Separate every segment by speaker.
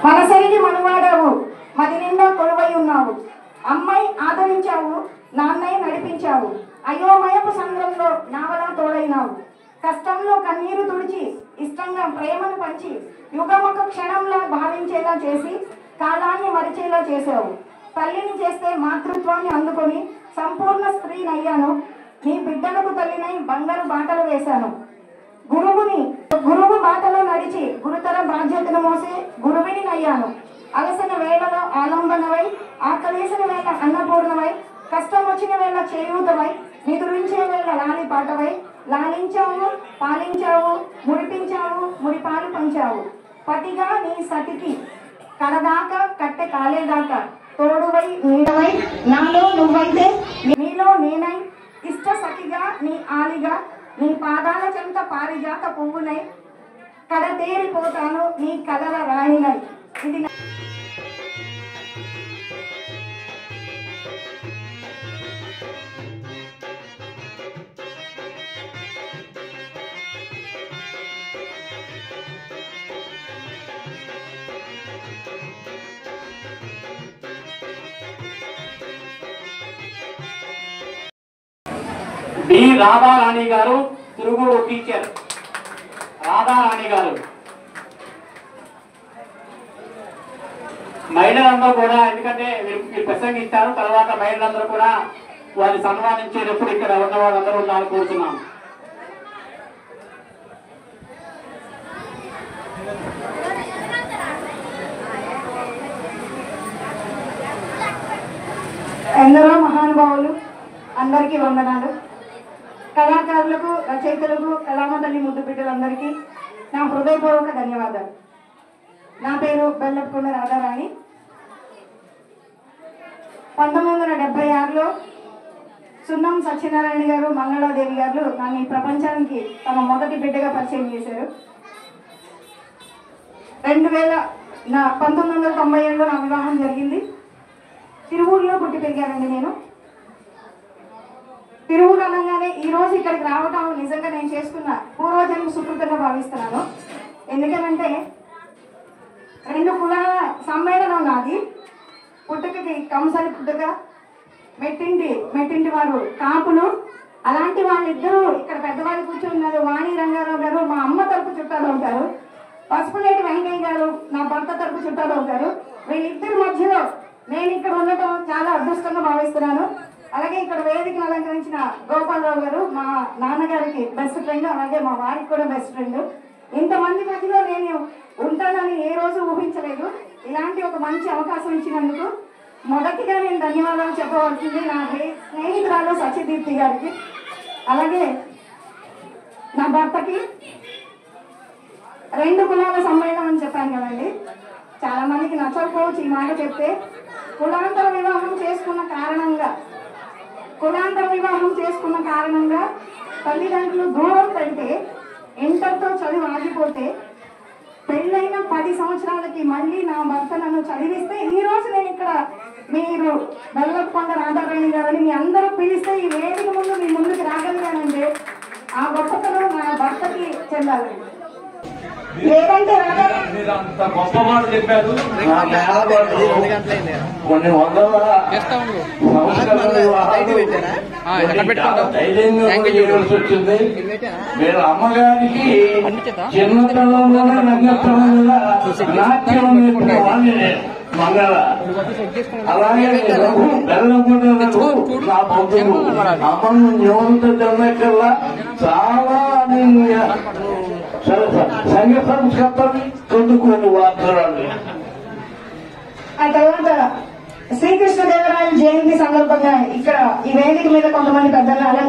Speaker 1: మనసరిగి మనువాడావు, మది నిండా కొలువై ఉన్నావు. అమ్మాయి ఆదరించావు, నాన్నయ్య నడిపించావు. అయోమయపు సంద్రంలో నావలా తోడైనావు. కష్టంలో కన్నీరు తుడిచి ఇష్టంగా ప్రేమను పంచి యుగమొక క్షణంలా భావించేలా చేసి కాలాన్ని మరిచేలా చేసావు. తల్లిని చేస్తే మాతృత్వాన్ని అందుకొని సంపూర్ణ స్త్రీనయ్యాను. నీ బిడ్డలకు తల్లినై బంగారు బాటలు వేశాను. గురువు బాటలో నడిచి గురుతర బాధ్యతను మోసే గురువిని నయ్యాను. అలసిన వేళలో ఆలంబనవై, ఆకలేసిన వేళ అన్నపూర్ణవై, కష్టం వచ్చిన వేళ చేయూతవై, నిదురించే వేళ లాలి పాటవై, లాలించావు, పాలించావు, మురిపించావు, మురిపాలు పంచావు. పతిగా నీ సతికి కడదాకా కట్టె కాలేదాకా తోడువై నీడవై, నాలో నువ్వైతే నీలో నేనై, ఇష్ట సఖిగా నీ ఆలిగా, నీ పాదాల చెంత పారిజాత పువ్వునై, కడతేరిపోతాను నీ కలల రాణినై. ఇది
Speaker 2: డి రాధారాణి గారు, తిరుగుడు టీచర్ రాధారాణి గారు. మహిళలందరూ కూడా, ఎందుకంటే మీరు ప్రసంగిస్తారు, తర్వాత మహిళలందరూ కూడా వారిని సన్మానించేటప్పుడు ఇక్కడ ఉన్న వాళ్ళందరూ ఉండాలని కోరుతున్నాం.
Speaker 1: ఎందరో మహానుభావులు, అందరికీ వందనాలు. కళాకారులకు, రచయితలకు, కళామ తల్లి ముద్దు బిడ్డలందరికీ నా హృదయపూర్వక ధన్యవాదాలు. నా పేరు బెల్లపుకొండ రాధారాణి. 1976లో సున్నం సత్యనారాయణ గారు, మంగళాదేవి గారు నన్ను ఈ ప్రపంచానికి తమ మొదటి బిడ్డగా పరిచయం చేశారు. 1997లో నా వివాహం జరిగింది. తిరువూరులో పుట్టి పెరిగానండి నేను. తిరువూరు అనగానే ఈరోజు ఇక్కడికి రావటం నిజంగా నేను చేసుకున్న పూర్వజన్మ సుకృతంగా భావిస్తున్నాను. ఎందుకంటే 2 కులాల సమ్మేళనం నాది. పుట్టుకకి కంసాలి పుట్టుక, మెట్టింటి వారు కాపులు. అలాంటి వాళ్ళిద్దరూ ఇక్కడ పెద్దవాళ్ళు కూర్చున్నారు. వాణి రంగారావు గారు మా అమ్మ తరపు చుట్టాలు అవుతారు. పసుపులేటి వెంకయ్య గారు నా భర్త తరపు చుట్టాలు అవుతారు. వీళ్ళిద్దరి మధ్యలో నేను ఇక్కడ ఉండటం చాలా అదృష్టంగా భావిస్తున్నాను. అలాగే ఇక్కడ వేదికను అలంకరించిన గోపాలరావు గారు మా నాన్నగారికి బెస్ట్ ఫ్రెండ్, అలాగే మా వారికి కూడా బెస్ట్ ఫ్రెండ్. ఇంతమంది మధ్యలో నేను ఉంటానని ఏ రోజు ఊహించలేదు. ఇలాంటి ఒక మంచి అవకాశం ఇచ్చినందుకు మొదటిగా నేను ధన్యవాదాలు చెప్పవలసింది నా స్నేహితురాలు సత్యదీప్తి గారికి, అలాగే నా భర్తకి. 2 కులాల సమ్మేళనం అని చెప్పాను కదండి, చాలా మందికి నచ్చకపోవచ్చు ఈ మాట చెప్తే. కులాంతర వివాహం చేసుకున్న కారణంగా తల్లిదండ్రులు దూరం పెడితే, ఇంటర్తో చదువు ఆగిపోతే, పెళ్ళైన 10 సంవత్సరాలకి మళ్ళీ నా భర్త నన్ను చదివిస్తే ఈ రోజు నేను ఇక్కడ మీరు బెల్లపుకొండ రాధారాణి గారని మీ అందరూ పిలిస్తే ఈ వేదిక ముందు మీ ముందుకు రాగలిగానంటే ఆ గొప్పతనం నా భర్తకి చెందాలండి. లేదంటే
Speaker 3: అంత గొప్ప మాట చెప్పారు. కొన్ని వందల వచ్చింది. మీరు అమ్మగారికి చిన్నతనంలోనే రంగస్థలంలో నాట్యం నేర్పిన వాళ్ళని మంగళ. అలాగే బెల్లపుకొండ నా బంధువు అమ్మను యువంత జనకల్లా చాలా సంఘ సంస్కృతిని కొనుక్కొని వాడుతున్నాడు.
Speaker 1: ఆ తర్వాత శ్రీకృష్ణదేవరాయల జయంతి సందర్భంగా ఇక్కడ ఈ వేదిక మీద కొంతమంది పెద్దలను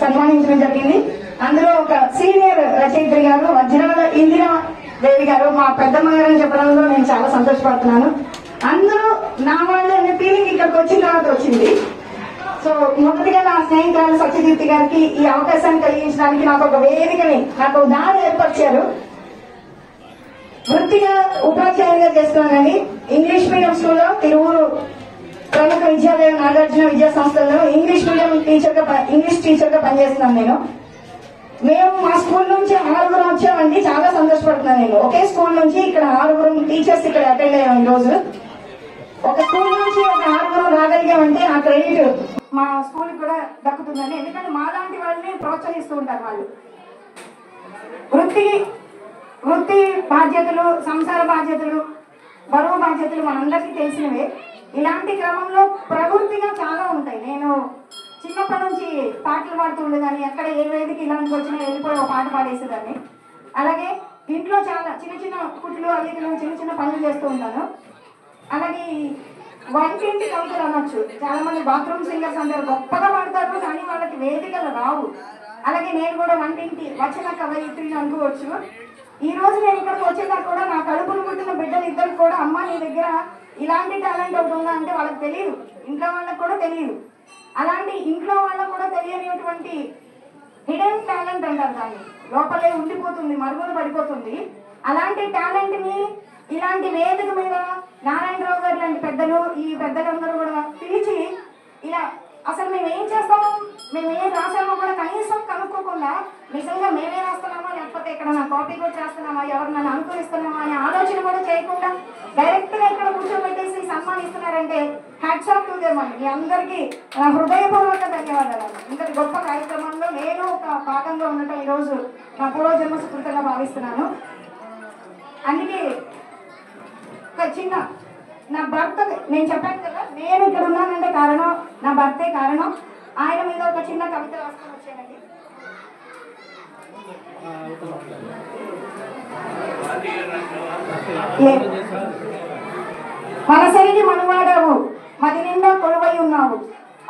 Speaker 1: సన్మానించడం జరిగింది. అందులో ఒక సీనియర్ రచయిత్రి గారు వజ్రాల ఇందిరాదేవి గారు మా పెద్దమ్మ గారు అని చెప్పడంలో నేను చాలా సంతోషపడుతున్నాను. అందరూ నా వాళ్ళు అనే ఫీలింగ్ ఇక్కడికి వచ్చిన తర్వాత వచ్చింది. సో మొదటిగా నా స్నేహితురాలు సత్యదీప్తి గారికి ఈ అవకాశాన్ని కలిగించడానికి నాకు ఒక వేదికని, నాకు దారి ఏర్పరిచారు. వృత్తిగా ఉపాధ్యాయులుగా చేస్తున్నానండి. ఇంగ్లీష్ మీడియం స్కూల్లో తిరువూరు ప్రముఖ విద్యాలయ నాగార్జున విద్యా సంస్థల్లో ఇంగ్లీష్ టీచర్ గా పనిచేస్తున్నాను నేను. మేము మా స్కూల్ నుంచి 6 వచ్చామండి. చాలా సంతోషపడుతున్నాను నేను. ఒకే స్కూల్ నుంచి ఇక్కడ 6 టీచర్స్ ఇక్కడ అటెండ్ అయ్యాం. ఈ రోజు ఒక స్కూల్ నుంచి ఒక 6 రాగలిగామంటే ఆ క్రెడిట్ మా స్కూల్ కూడా దక్కుతుందని. ఎందుకంటే మా లాంటి వాళ్ళని ప్రోత్సహిస్తూ ఉంటారు వాళ్ళు. వృత్తి బాధ్యతలు, సంసార బాధ్యతలు, బరువు బాధ్యతలు మనందరికీ తెలిసినవే. ఇలాంటి క్రమంలో ప్రవృత్తిగా చాలా ఉంటాయి. నేను చిన్నప్పటి నుంచి పాటలు పాడుతూ ఉండేదాన్ని. ఎక్కడ ఏ వేదిక ఇలాంటికి వచ్చినా వెళ్ళిపోయి ఒక పాట పాడేసేదాన్ని. అలాగే ఇంట్లో చాలా చిన్న చిన్న కుట్లు అల్లికలు చిన్న చిన్న పనులు చేస్తూ ఉంటాను. అలాగే వంటింటి కవితలు అనొచ్చు. చాలా మంది బాత్రూమ్ సింగర్స్ అందరూ గొప్పగా పాడతారు, కానీ వాళ్ళకి వేదికలు రావు. అలాగే నేను కూడా వంటింటి వచన కవయిత్రిని అనుకోవచ్చు. ఈ రోజు నేను ఇక్కడికి వచ్చేదాకా కూడా నా కడుపును పుట్టిన బిడ్డలు ఇద్దరు కూడా అమ్మ నీ దగ్గర ఇలాంటి టాలెంట్ ఒకటి ఉందా అంటే వాళ్ళకి తెలియదు, ఇంట్లో వాళ్ళకి కూడా తెలియదు. అలాంటి ఇంట్లో వాళ్ళకు కూడా తెలియనిటువంటి హిడెన్ టాలెంట్ అంటారు దాన్ని, లోపలే ఉండిపోతుంది, మరుగున పడిపోతుంది. అలాంటి టాలెంట్ ని ఇలాంటి వేదిక మీద నారాయణరావు గారు లాంటి పెద్దలు, ఈ పెద్దలందరూ కూడా పిలిచి ఇలా అసలు మేము ఏం చేస్తాము, మేము ఏం రాసామో కూడా కనీసం కనుక్కోకుండా నిజంగా మేమే రాస్తున్నామా లేకపోతే ఇక్కడ నా కాపీ కూడా చేస్తున్నామా, ఎవరు నన్ను అనుకరిస్తున్నామా అనే ఆలోచన కూడా చేయకుండా డైరెక్ట్ గా ఇక్కడ కూర్చోబెట్టేసి సన్మానిస్తున్నారంటే హ్యాట్స్ ఆఫ్ టు దెమ్ అండి. మీ అందరికీ నా హృదయపూర్వక ధన్యవాదాలు. ఇంతటి గొప్ప కార్యక్రమంలో నేను ఒక భాగంగా ఉండటం ఈరోజు నా పూర్వజన్మ సుకృతంగా భావిస్తున్నాను. అందుకే ఒక చిన్న నా భర్త, నేను చెప్పాను కదా నేను ఇక్కడ ఉన్నానంటే కారణం నా భర్తే కారణం. ఆయన మీద ఒక చిన్న కవిత రాసుకొని వచ్చానండి. మనసరిగి మనువాడావు, మది నిండా కొలువై ఉన్నావు,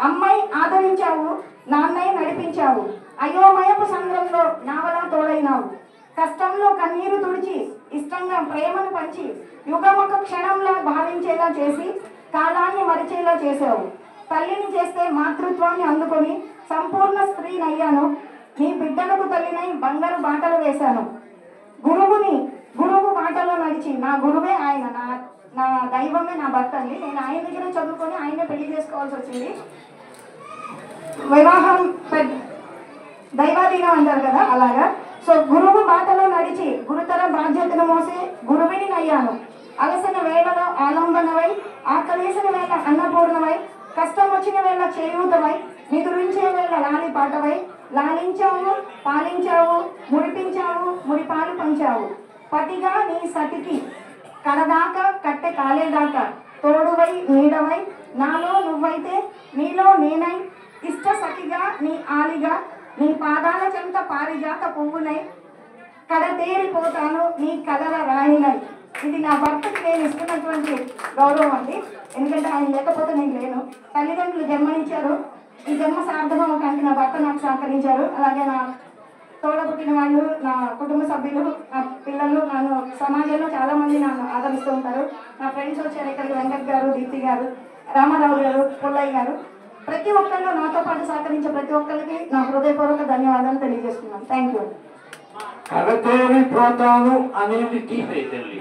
Speaker 1: అమ్మాయి ఆదరించావు, నాన్నయ్య నడిపించావు, అయోమయపు సంద్రంలో నావలా తోడైనావు, కష్టంలో కన్నీరు తుడిచి ఇష్టంగా ప్రేమను పంచి యుగమొక క్షణంలో భావించేలా చేసి కాలాన్ని మరిచేలా చేసావు. తల్లిని చేస్తే మాతృత్వాన్ని అందుకొని సంపూర్ణ స్త్రీనయ్యాను, నీ బిడ్డలకు తల్లినై బంగారు బాటలు వేశాను. గురువు బాటలో నడిచి, నా గురువే ఆయన, నా దైవమే నా భర్త అండి. నేను ఆయన దగ్గర చదువుకొని ఆయనే పెళ్లి చేసుకోవాల్సి వచ్చింది. వివాహం దైవాధీనం అంటారు కదా, అలాగా. సో గురువు బాటలో నడిచి గురుతర బాధ్యతను మోసే గురువిని అయ్యాను. అలసిన వేళలో ఆలంబనవై, ఆకలేసిన వేళ అన్నపూర్ణమై, కష్టం వచ్చిన వేళ చేయూతమై, నిదురించే వేళ లాలి పాటవై, లాలించావు, పాలించావు, మురిపించావు, మురిపాలు పంచావు. పతిగా నీ సతికి కడదాకా కట్టె కాలేదాకా తోడువై నీడవై, నాలో నువ్వైతే నీలో నేనై, ఇష్ట సఖిగా నీ ఆలిగా, నీ పాదాల చెంత పారిజాత పువ్వునై, కడతేరిపోతాను నీ కలల రాణినై. ఇది నా భర్తకి నేను ఇస్తున్నటువంటి గౌరవం అండి. ఎందుకంటే ఆయన లేకపోతే నేను లేను. తల్లిదండ్రులు జన్మనిచ్చారు, ఈ జన్మ సార్థకం అవడానికి నా భర్త నాకు సహకరించారు. అలాగే నా తోడ పుట్టిన వాళ్ళు, నా కుటుంబ సభ్యులు, నా పిల్లలు, నన్ను సమాజంలో చాలా మంది నన్ను ఆదరిస్తూ ఉంటారు. నా ఫ్రెండ్స్ వచ్చారు ఇక్కడికి, వెంకట్ గారు, దీప్తి గారు, రామారావు గారు, పుల్లయ్య గారు, ప్రతి ఒక్కళ్ళు నాతో పాటు సహకరించే ప్రతి ఒక్కరికి నా హృదయపూర్వక ధన్యవాదాలు తెలియజేస్తున్నాను. Thank you.
Speaker 3: కడతేరిపోతాను అనేది తీసేయండి.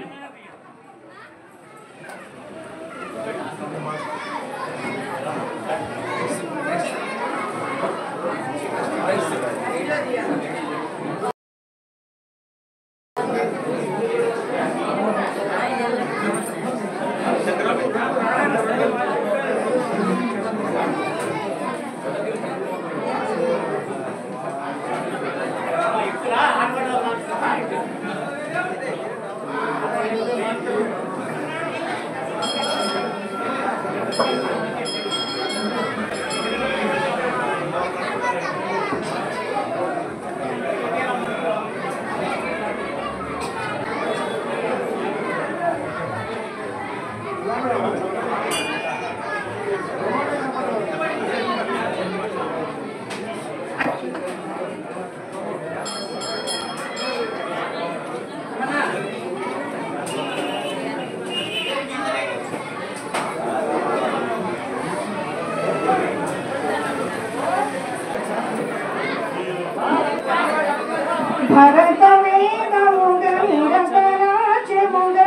Speaker 1: భరత వేదముగ నిరతరాజ్యముగ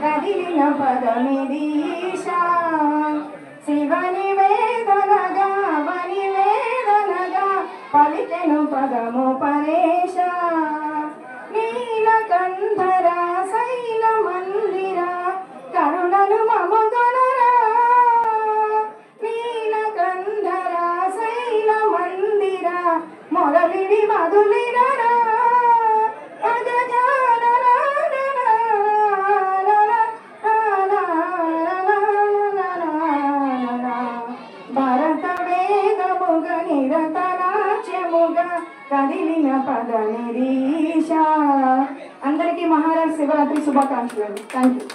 Speaker 1: కదిలిన పదమిదీశా, శివని వేదనగా వని వేదనగా పలికెను పదము పరేశ. శుభాకాంక్షలు అండి. Thank you.